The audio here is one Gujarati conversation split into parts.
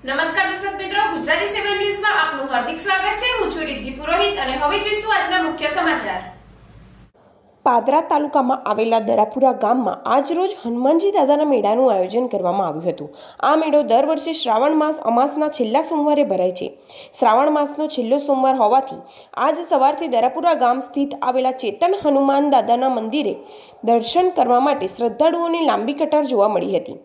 નમસ્કાર દર્શક મિત્રો, ગુજરાતી 7 ન્યૂઝમાં આપનું હાર્દિક સ્વાગત છે। હું છું રિદ્ધિ પુરોહિત અને હવે જોઈશું આજના મુખ્ય સમાચાર। પાદરા તાલુકામાં આવેલા દરાપુરા ગામમાં આજરોજ હનુમાનજી દાદાના મેળાનું આયોજન કરવામાં આવ્યું હતું। આ મેળો દર વર્ષે શ્રાવણ માસ અમાસના છેલ્લા સોમવારે ભરાય છે। શ્રાવણ માસનો છેલ્લો સોમવાર હોવાથી આજ સવારથી દરાપુરા ગામ સ્થિત આવેલા ચેતન હનુમાન દાદાના મંદિરે દર્શન કરવા માટે શ્રદ્ધાળુઓની લાંબી કતાર જોવા મળી હતી।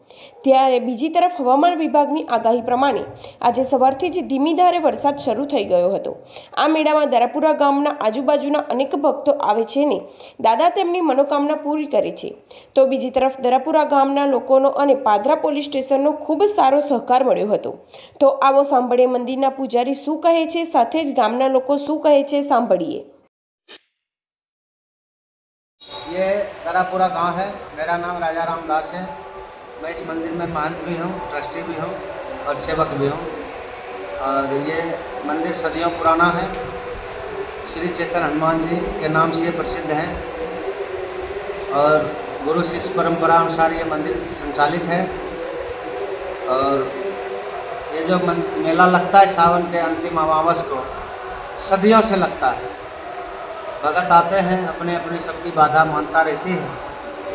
ત્યારે બીજી તરફ હવામાન વિભાગની આગાહી પ્રમાણે આજે સવારથી જ ધીમી ધારે વરસાદ શરૂ થઈ ગયો હતો। આ મેળામાં દરાપુરા ગામના આજુબાજુના અનેક ભક્તો આવે છે ને દાદા તેમની મનોકામના પૂરી કરે છે। તો બીજી તરફ દરાપુરા ગામના લોકોનો અને પાદરા પોલીસ સ્ટેશનનો ખૂબ સારો સહકાર મળ્યો હતો। તો આવો સાંભળીએ મંદિરના પૂજારી શું કહે છે, સાથે જ ગામના લોકો શું કહે છે, સાંભળીએ। ये दरापुरा गांव है। मेरा नाम राजा राम दास है। मैं इस मंदिर में महंत भी हूँ, ट्रस्टी भी हूँ और सेवक भी हूँ। और ये मंदिर सदियों पुराना है। श्री चेतन हनुमान जी के नाम से ये प्रसिद्ध है और गुरु शिष्य परंपरा अनुसार ये मंदिर संचालित है। और ये जो मेला लगता है सावन के अंतिम अमावस को, सदियों से लगता है। भगत आते हैं, अपने अपनी सबकी बाधा मानता रहती है,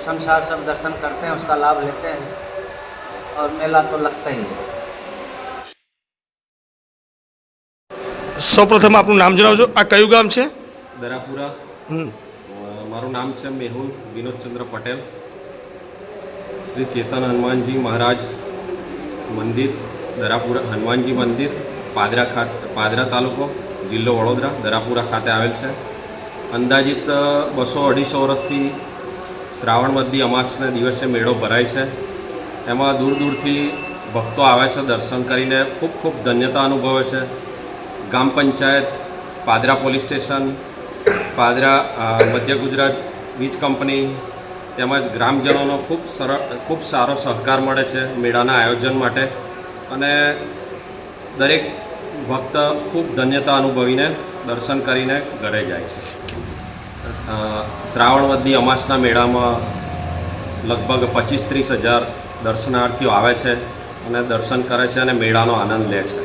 संसार सब दर्शन करते हैं, उसका लाभ लेते हैं और मेला तो लगता ही है। સૌપ્રથમ આપનું નામ જણાવજો। આ કયું ગામ છે? દરાપુરા। મારું નામ છે મેહુલ વિનોદચંદ્ર પટેલ। શ્રી ચેતન હનુમાનજી મહારાજ મંદિર, દરાપુરા હનુમાનજી મંદિર, પાદરા તાલુકો, જિલ્લો વડોદરા, દરાપુરા ખાતે આવેલ છે। અંદાજિત 200-250 વર્ષથી શ્રાવણ મધ્ય અમાસના દિવસે મેળો ભરાય છે। એમાં દૂર દૂરથી ભક્તો આવે છે, દર્શન કરીને ખૂબ ખૂબ ધન્યતા અનુભવે છે। ગામ પંચાયત, પાદરા પોલીસ સ્ટેશન, પાદરા મધ્ય ગુજરાત વીજ કંપની તેમજ ગ્રામજનોનો ખૂબ સારો સહકાર મળે છે મેળાના આયોજન માટે અને દરેક ભક્ત ખૂબ ધન્યતા અનુભવીને દર્શન કરીને ઘરે જાય છે। શ્રાવણ મધ્ય અમાસના મેળામાં લગભગ 25-30 હજાર દર્શનાર્થીઓ આવે છે અને દર્શન કરે છે અને મેળાનો આનંદ લે છે।